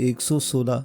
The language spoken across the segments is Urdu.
116।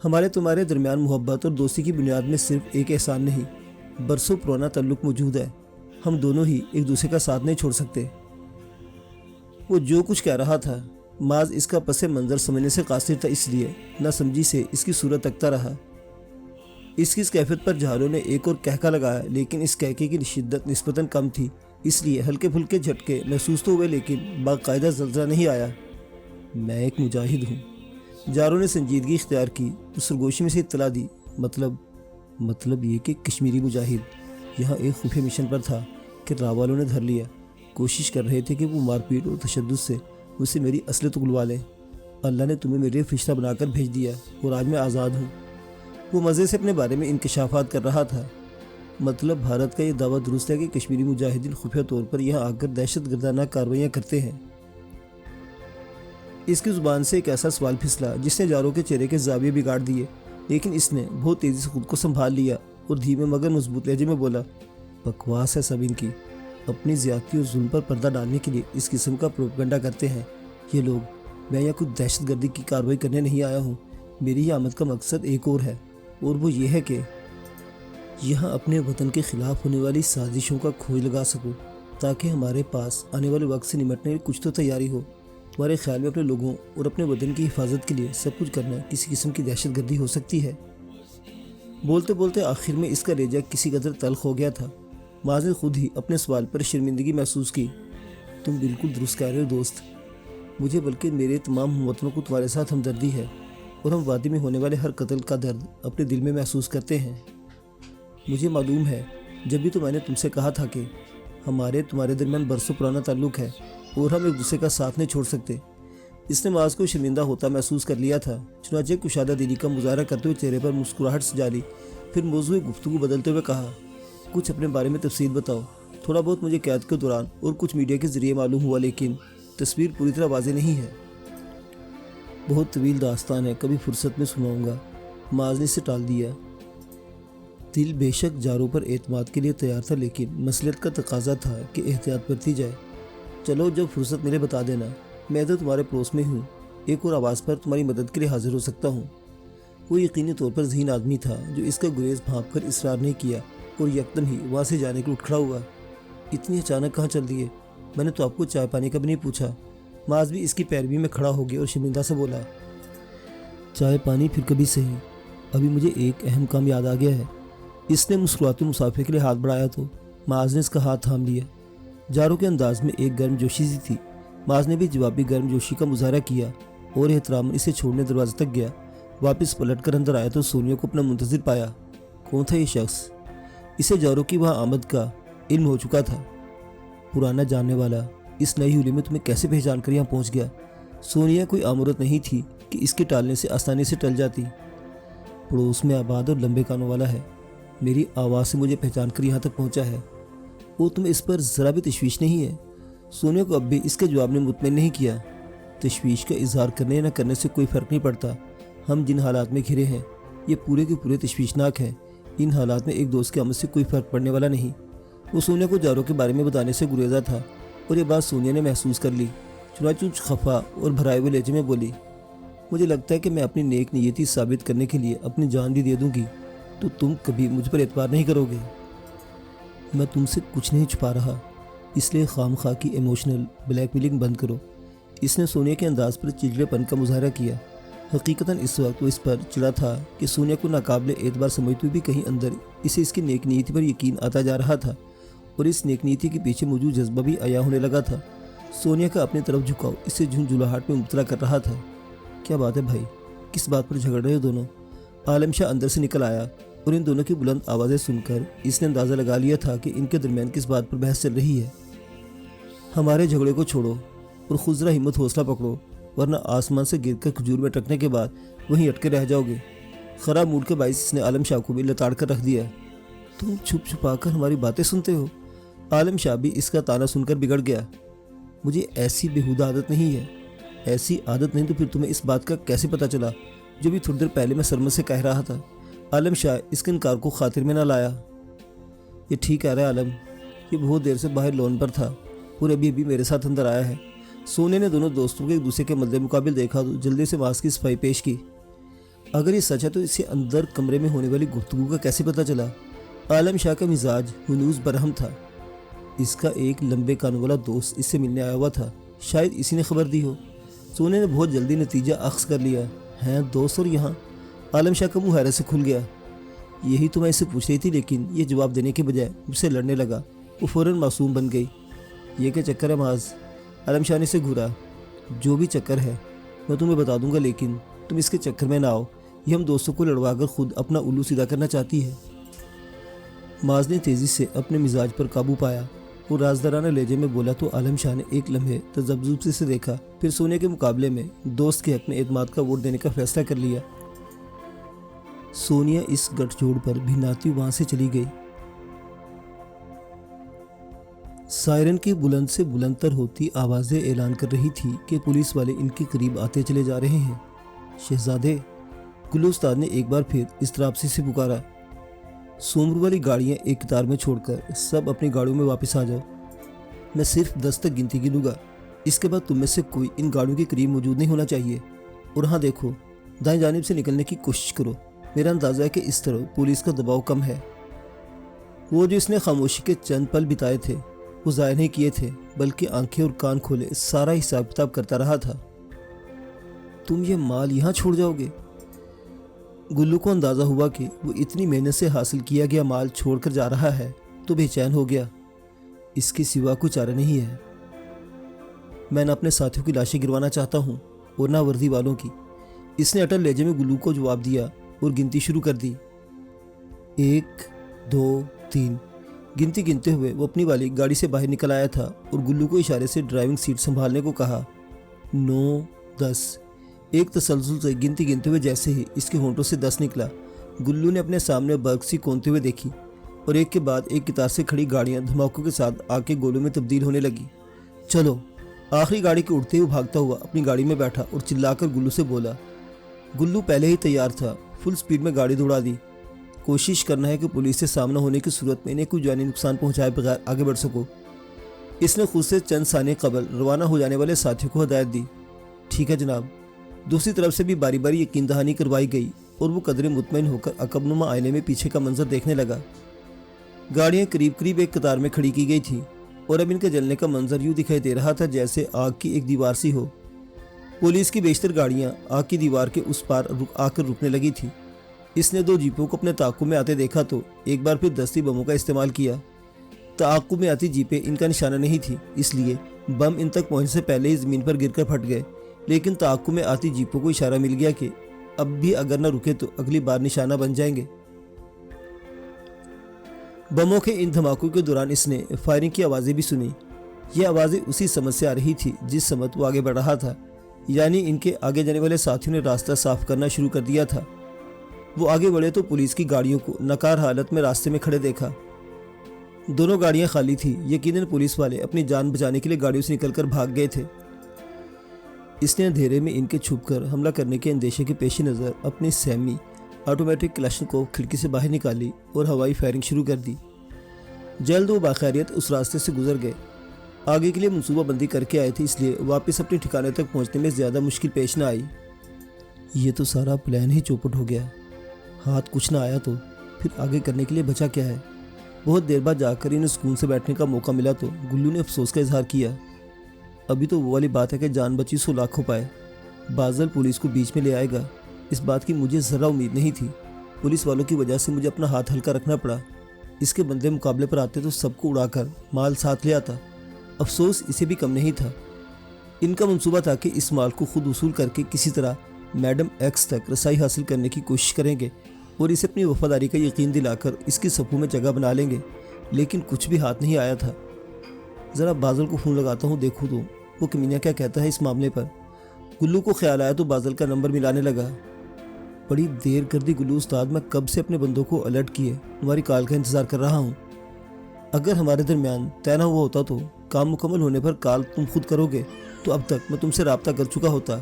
ہمارے تمہارے درمیان محبت اور دوستی کی بنیاد میں صرف ایک احسان نہیں، برسوں پرانا تعلق موجود ہے۔ ہم دونوں ہی ایک دوسرے کا ساتھ نہیں چھوڑ سکتے۔ وہ جو کچھ کہہ رہا تھا محض اس کا پس منظر سمجھنے سے قاصر تھا، اس لیے نہ سمجھی سے اس کی صورت تکتا رہا۔ اس کی اس کیفیت پر جھالوں نے ایک اور کہکا لگایا، لیکن اس کہکے کی شدت نسبتاً کم تھی، اس لیے ہلکے پھلکے جھٹکے محسوس تو ہوئے لیکن باقاعدہ زلزلہ نہیں آیا۔ میں ایک مجاہد ہوں، جارو نے سنجیدگی اختیار کی تو سرگوشی میں سے اطلاع دی۔ مطلب یہ کہ کشمیری مجاہد یہاں ایک خفیہ مشن پر تھا کہ راہ والوں نے دھر لیا، کوشش کر رہے تھے کہ وہ مار پیٹ اور تشدد سے مجھ سے میری اصلیت اگلوا لیں۔ اللہ نے تمہیں میرے فرشتہ بنا کر بھیج دیا اور آج میں آزاد ہوں۔ وہ مزے سے اپنے بارے میں انکشافات کر رہا تھا۔ مطلب بھارت کا یہ دعویٰ درست ہے کہ کشمیری مجاہدین خفیہ طور پر یہاں آ کر دہشت گردانہ کارروائیاں کرتے ہیں۔ اس کی زبان سے ایک ایسا سوال پھسلا جس نے جارو کے چہرے کے زاویے بگاڑ دیے، لیکن اس نے بہت تیزی سے خود کو سنبھال لیا اور دھیمے مگر مضبوط لہجے میں بولا، بکواس ہے سب ان کی، اپنی زیادتی اور ظلم پر پردہ ڈالنے کے لیے اس قسم کا پروپیگنڈا کرتے ہیں یہ لوگ۔ میں یہاں کچھ دہشت گردی کی کارروائی کرنے نہیں آیا ہوں، میری یہ آمد کا مقصد ایک اور ہے، اور وہ یہ ہے کہ یہاں اپنے وطن کے خلاف ہونے والی سازشوں کا کھوج لگا سکوں، تاکہ ہمارے پاس آنے والے وقت سے نمٹنے کی کچھ تو تیاری ہو۔ ہمارے خیال میں اپنے لوگوں اور اپنے وطن کی حفاظت کے لیے سب کچھ کرنا کسی قسم کی دہشت گردی ہو سکتی ہے۔ بولتے بولتے آخر میں اس کا لہجہ کسی قدر تلخ ہو گیا تھا۔ معاذ نے خود ہی اپنے سوال پر شرمندگی محسوس کی۔ تم بالکل درست کہہ رہے ہو دوست، مجھے بلکہ میرے تمام ہم وطنوں کو تمہارے ساتھ ہمدردی ہے، اور ہم وادی میں ہونے والے ہر قتل کا درد اپنے دل میں محسوس کرتے ہیں۔ مجھے معلوم ہے، جب بھی تو میں نے تم سے کہا تھا کہ تمہارے درمیان برسوں پرانا تعلق ہے اور ہم ایک دوسرے کا ساتھ نہیں چھوڑ سکتے۔ اس نے معاذ کو شرمندہ ہوتا محسوس کر لیا تھا، چنانچہ کشادہ دلی کا مظاہرہ کرتے ہوئے چہرے پر مسکراہٹ سجا لی، پھر موضوع گفتگو بدلتے ہوئے کہا، کچھ اپنے بارے میں تفصیل بتاؤ۔ تھوڑا بہت مجھے قید کے دوران اور کچھ میڈیا کے ذریعے معلوم ہوا، لیکن تصویر پوری طرح واضح نہیں ہے۔ بہت طویل داستان ہے، کبھی فرصت میں سناؤں گا، معاذ نے اسے ٹال دیا۔ دل بے شک جارو پر اعتماد کے لیے تیار تھا، لیکن مصلحت کا تقاضا تھا کہ احتیاط برتی جائے۔ چلو جب فرصت ملے بتا دینا، میں تو تمہارے پڑوس میں ہوں، ایک اور آواز پر تمہاری مدد کے لیے حاضر ہو سکتا ہوں۔ وہ یقینی طور پر ذہین آدمی تھا جو اس کا گریز بھانپ کر اصرار نہیں کیا اور یکدم ہی وہاں سے جانے کے لیے اٹھ کھڑا ہوا۔ اتنی اچانک کہاں چل دیے؟ میں نے تو آپ کو چائے پانی کا بھی نہیں پوچھا۔ معاذ بھی اس کی پیروی میں کھڑا ہو گیا اور شرمندہ سے بولا، چائے پانی پھر کبھی صحیح، ابھی مجھے ایک اہم کام یاد آ گیا ہے۔ اس نے مسکراتے مسافر کے لیے ہاتھ بڑھایا تو معاذ نے اس کا ہاتھ تھام لیا۔ جارو کے انداز میں ایک گرم جوشی سی تھی۔ معاذ نے بھی جوابی گرم جوشی کا مظاہرہ کیا اور احترام اسے چھوڑنے دروازے تک گیا۔ واپس پلٹ کر اندر آیا تو سونیا کو اپنا منتظر پایا۔ کون تھا یہ شخص؟ اسے جارو کی وہاں آمد کا علم ہو چکا تھا۔ پرانا جاننے والا اس نئی حولی میں تمہیں کیسے پہچان کر یہاں پہنچ گیا؟ سونیا کوئی عامرت نہیں تھی کہ اس کے ٹالنے سے آسانی سے ٹل جاتی۔ پڑوس میں آباد اور لمبے کانوں والا ہے، میری آواز سے مجھے پہچان کر یہاں تک پہنچا ہے۔ وہ تمہیں اس پر ذرا بھی تشویش نہیں ہے؟ سونیا کو اب بھی اس کے جواب نے مطمئن نہیں کیا۔ تشویش کا اظہار کرنے یا نہ کرنے سے کوئی فرق نہیں پڑتا، ہم جن حالات میں گھرے ہیں یہ پورے کے پورے تشویشناک ہیں۔ ان حالات میں ایک دوست کی آمد سے کوئی فرق پڑنے والا نہیں۔ وہ سونیا کو جارو کے بارے میں بتانے سے گریزا تھا اور یہ بات سونیا نے محسوس کر لی، چنانچہ کچھ خفا اور بھرائے ہوئے لہجے میں بولی، مجھے لگتا ہے کہ میں اپنی نیک نیتی ثابت کرنے کے لیے اپنی جان بھی دے دوں گی تو تم کبھی مجھ پر اعتبار نہیں کرو گے۔ میں تم سے کچھ نہیں چھپا رہا، اس لیے خام خواہ کی ایموشنل بلیک میلنگ بند کرو۔ اس نے سونیا کے انداز پر چڑچڑے پن کا مظاہرہ کیا۔ حقیقتاً اس وقت وہ اس پر چڑھا تھا کہ سونیا کو ناقابل اعتبار سمجھتے ہوئے بھی کہیں اندر اسے اس کی نیک نیتی پر یقین آتا جا رہا تھا، اور اس نیک نیتی کے پیچھے موجود جذبہ بھی عیاں ہونے لگا تھا۔ سونیا کا اپنی طرف جھکاؤ اسے جھنجھلاہٹ میں مبتلا کر رہا تھا۔ کیا بات ہے بھائی، کس بات پر جھگڑ رہے ہو دونوں؟ عالم شاہ اندر سے نکل آیا اور ان دونوں کی بلند آوازیں سن کر اس نے اندازہ لگا لیا تھا کہ ان کے درمیان کس بات پر بحث چل رہی ہے۔ ہمارے جھگڑے کو چھوڑو اور خود ذرا ہمت حوصلہ پکڑو، ورنہ آسمان سے گر کر کھجور میں ٹکنے کے بعد وہیں اٹکے رہ جاؤ گے۔ خراب موڈ کے باعث اس نے عالم شاہ کو بھی لتاڑ کر رکھ دیا۔ تم چھپ چھپا کر ہماری باتیں سنتے ہو؟ عالم شاہ بھی اس کا طعنہ سن کر بگڑ گیا۔ مجھے ایسی بیہودہ عادت نہیں ہے۔ ایسی عادت نہیں تو پھر تمہیں اس بات کا کیسے پتہ چلا جو بھی تھوڑی دیر پہلے میں سرمد سے کہہ رہا تھا؟ عالم شاہ اس کے انکار کو خاطر میں نہ لایا۔ یہ ٹھیک کہہ رہا ہے عالم، یہ بہت دیر سے باہر لون پر تھا اور ابھی میرے ساتھ اندر آیا ہے۔ سونے نے دونوں دوستوں کو ایک دوسرے کے مد مقابل دیکھا تو جلدی سے معاذ کی صفائی پیش کی۔ اگر یہ سچ ہے تو اسے اندر کمرے میں ہونے والی گفتگو کا کیسے پتہ چلا؟ عالم شاہ کا مزاج ہنوز برہم تھا۔ اس کا ایک لمبے کانوں والا دوست اس سے ملنے آیا ہوا تھا، شاید اسی نے خبر دی ہو۔ سونے نے بہت جلدی نتیجہ اخذ کر لیا۔ ہیں دوست اور یہاں؟ عالم شاہ کا منہ حیرت سے کھل گیا۔ یہی تو میں اسے پوچھ رہی تھی، لیکن یہ جواب دینے کے بجائے مجھ سے لڑنے لگا۔ وہ فوراً معصوم بن گئی۔ یہ کیا چکر ہے معاذ؟ عالم شاہ نے اسے گھورا۔ جو بھی چکر ہے میں تمہیں بتا دوں گا، لیکن تم اس کے چکر میں نہ آؤ۔ یہ ہم دوستوں کو لڑوا کر خود اپنا الو سیدھا کرنا چاہتی ہے۔ معاذ نے تیزی سے اپنے مزاج پر قابو پایا۔ وہ رازدارانہ لہجے میں بولا تو عالم شاہ نے ایک لمحے تذبذب سے دیکھا، پھر سونے کے مقابلے میں دوست کے حق میں اعتماد کا ووٹ دینے کا فیصلہ کر لیا۔ سونیا اس گٹھ جوڑ پر بھناتی وہاں سے چلی گئی۔ سائرن کی بلند سے بلند تر ہوتی آوازیں اعلان کر رہی تھی کہ پولیس والے ان کے قریب آتے چلے جا رہے ہیں۔ شہزادے، گلو استاد نے ایک بار پھر اضطراب سے پکارا۔ سومر والی گاڑیاں ایک قطار میں چھوڑ کر سب اپنی گاڑیوں میں واپس آ جاؤ۔ میں صرف 10 تک گنتی گنوں گا، اس کے بعد تم میں سے کوئی ان گاڑیوں کے قریب موجود نہیں ہونا چاہیے۔ اور ہاں دیکھو، دائیں جانب سے نکلنے کی کوشش کرو۔ میرا اندازہ ہے کہ اس طرح پولیس کا دباؤ کم ہے۔ وہ جو اس نے خاموشی کے چند پل بتائے تھے وہ ضائع نہیں کیے تھے، بلکہ آنکھیں اور کان کھولے سارا حساب کتاب کرتا رہا تھا۔ تم یہ مال یہاں چھوڑ جاؤ گے؟ گلو کو اندازہ ہوا کہ وہ اتنی محنت سے حاصل کیا گیا مال چھوڑ کر جا رہا ہے تو بے چین ہو گیا۔ اس کے سوا کوئی چارہ نہیں ہے۔ میں نہ اپنے ساتھیوں کی لاشیں گروانا چاہتا ہوں اور نہ وردی والوں کی۔ اس نے اٹل لہجے میں گلو کو جواب دیا اور گنتی شروع کر دی۔ 1 2 3 گنتی گنتے ہوئے وہ اپنی والی گاڑی سے باہر نکل آیا تھا اور گلو کو اشارے سے ڈرائیونگ سیٹ سنبھالنے کو کہا۔ 9 10 ایک تسلسل سے گنتی گنتے ہوئے جیسے ہی اس کے ہونٹوں سے 10 نکلا، گلو نے اپنے سامنے برقسی کونتے ہوئے دیکھی اور ایک کے بعد ایک قطار سے کھڑی گاڑیاں دھماکوں کے ساتھ آگ کے گولوں میں تبدیل ہونے لگی۔ چلو، آخری گاڑی کے اڑتے ہوئے بھاگتا ہوا اپنی گاڑی میں بیٹھا اور چلا کر گلو سے بولا۔ گلو پہلے ہی تیار تھا، فل سپیڈ میں گاڑی دوڑا دی۔ کوشش کرنا ہے کہ پولیس سے سامنا ہونے کی صورت میں انہیں کوئی جانی نقصان پہنچائے بغیر آگے بڑھ سکو۔ اس نے خود سے چند ثانیے قبل روانہ ہو جانے والے ساتھیوں کو ہدایت دی۔ ٹھیک ہے جناب۔ دوسری طرف سے بھی باری باری یقین دہانی کروائی گئی اور وہ قدرے مطمئن ہو کر عقب نما آئینے میں پیچھے کا منظر دیکھنے لگا۔ گاڑیاں قریب قریب ایک قطار میں کھڑی کی گئی تھیں اور اب ان کے جلنے کا منظر یوں دکھائی دے رہا تھا جیسے آگ کی ایک دیوار سی ہو۔ پولیس کی بیشتر گاڑیاں آگ کی دیوار کے اس پار آ کر رکنے لگی تھیں۔ اس نے 2 جیپوں کو اپنے تعاقب میں آتے دیکھا تو ایک بار پھر دستی بموں کا استعمال کیا۔ تعاقب میں آتی جیپیں ان کا نشانہ نہیں تھی، اس لیے بم ان تک پہنچنے سے پہلے ہی زمین پر گر کر پھٹ گئے، لیکن تعاقب میں آتی جیپوں کو اشارہ مل گیا کہ اب بھی اگر نہ رکے تو اگلی بار نشانہ بن جائیں گے۔ بموں کے ان دھماکوں کے دوران اس نے فائرنگ کی آوازیں بھی سنی۔ یہ آوازیں اسی سمت سے آ رہی تھی جس سمت وہ آگے بڑھ رہا تھا، یعنی ان کے آگے جانے والے ساتھیوں نے راستہ صاف کرنا شروع کر دیا تھا۔ وہ آگے بڑھے تو پولیس کی گاڑیوں کو ناکار حالت میں راستے میں کھڑے دیکھا۔ دونوں گاڑیاں خالی تھیں، یقیناً پولیس والے اپنی جان بچانے کے لیے گاڑیوں سے نکل کر بھاگ گئے تھے۔ اس نے اندھیرے میں ان کے چھپ کر حملہ کرنے کے اندیشے کے پیش نظر اپنی سیمی آٹومیٹک کلاشن کو کھڑکی سے باہر نکالی اور ہوائی فائرنگ شروع کر دی۔ جلد وہ باخیریت اس راستے سے گزر گئے۔ آگے کے لیے منصوبہ بندی کر کے آئے تھے، اس لیے واپس اپنے ٹھکانے تک پہنچنے میں زیادہ مشکل پیش نہ آئی۔ یہ تو سارا پلان ہی چوپٹ ہو گیا۔ ہاتھ کچھ نہ آیا تو پھر آگے کرنے کے لیے بچا کیا ہے؟ بہت دیر بعد جا کر انہیں سکون سے بیٹھنے کا موقع ملا تو گلو نے افسوس کا اظہار کیا۔ ابھی تو وہ والی بات ہے کہ جان بچی سو لاکھ ہو پائے۔ بازل پولیس کو بیچ میں لے آئے گا، اس بات کی مجھے ذرا امید نہیں تھی۔ پولیس والوں کی وجہ سے مجھے اپنا ہاتھ ہلکا رکھنا پڑا۔ اس کے بندے مقابلے پر آتے تو سب کو اڑا کر مال ساتھ لے آتا۔ افسوس اسے بھی کم نہیں تھا۔ ان کا منصوبہ تھا کہ اس مال کو خود وصول کر کے کسی طرح میڈم ایکس تک رسائی حاصل کرنے کی کوشش کریں گے اور اسے اپنی وفاداری کا یقین دلا کر اس کی صفوں میں جگہ بنا لیں گے، لیکن کچھ بھی ہاتھ نہیں آیا تھا۔ ذرا بازل کو فون لگاتا ہوں، دیکھوں تو وہ کمینہ کیا کہتا ہے اس معاملے پر۔ گلو کو خیال آیا تو بازل کا نمبر ملانے لگا۔ بڑی دیر کر دی گلو استاد، میں کب سے اپنے بندوں کو الرٹ کیے تمہاری کال کا انتظار کر رہا ہوں۔ اگر ہمارے درمیان طے نہ ہوا ہوتا تو کام مکمل ہونے پر کال تم خود کرو گے تو اب تک میں تم سے رابطہ کر چکا ہوتا۔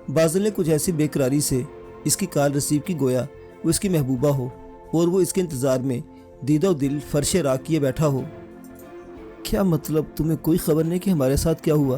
بازل نے کچھ ایسی بے قراری سے اس کی کال ریسیو کی گویا وہ اس کی محبوبہ ہو اور وہ اس کے انتظار میں دیدہ و دل فرش راہ کیے بیٹھا ہو۔ کیا مطلب؟ تمہیں کوئی خبر نہیں کہ ہمارے ساتھ کیا ہوا؟